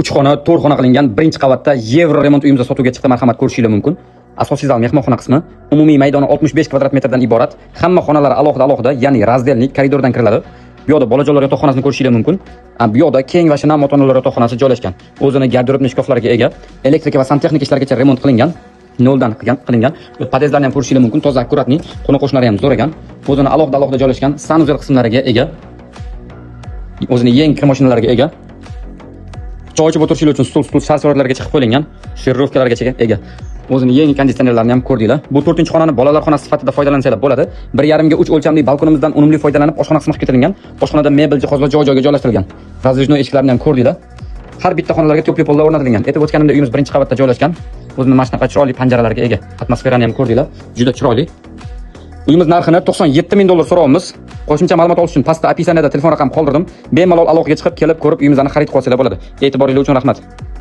3 xona, 4 xona qilingan birinchi qavatda Yevro remont uyimizda sotuvga chiqdi. Marhamat, ko'rishingiz mumkin. Asosiy zal mehmonxona qismi. Umumiy maydoni 65 kvadrat metrdan iborat. Hamma xonalar alohida, ya'ni razdelnik koridordan kiriladi. Bu yoqda bolajonlar yotoqxonasini ko'rishingiz mumkin. Bu yoqda keng va shinam ota-onalar yotoqxonasi joylashgan. O'zini garderob shkaflariga ega, elektrik va santexnik ishlargacha remont qilingan. Noldan qilingan. Podyezdlarni ham ko'rishingiz mumkin. Toza akkuratni, qo'ni-qo'shnilari ham zo'r ekan. O'zini alohida joylashgan sanuzel qismlariga ega. O'zini yeng kir mashinalariga ega. Choy ichib o'tirishingiz uchun stul sharsvorlarga chiqib qo'yilgan, shirovkalargacha ega. O'zini yangi konditsionerlarni ham ko'rdinglar. Bu 4-xonani bolalar xonasi sifatida foydalansanglar bo'ladi. 1,5 ga 3 o'lchamli balkonimizdan unumli foydalanib oshxona qismi ketilgan. Oshxonada mebel jihozlar joy-joyga joylashtirilgan. Razvojnoy eshiklarini ham ko'rdinglar. Har bitta xonalarga topli pollar o'rnatilgan. Aytib o'tganimdek, uyimiz birinchi qavatda joylashgan. O'zini mana shunaqa chiroyli panjaralarga ega. Atmosferani ham ko'rdinglar. Juda chiroyli. Uyimiz narxini $97,000 so'rayapmiz. Qo'shimcha ma'lumot olish uchun pastda opisiyaniyada telefon raqam qoldirdim. Bemalol aloqaga chiqib kelib ko'rib uyimizni xarid qilsanglar bo'ladi. E'tiboringiz uchun rahmat.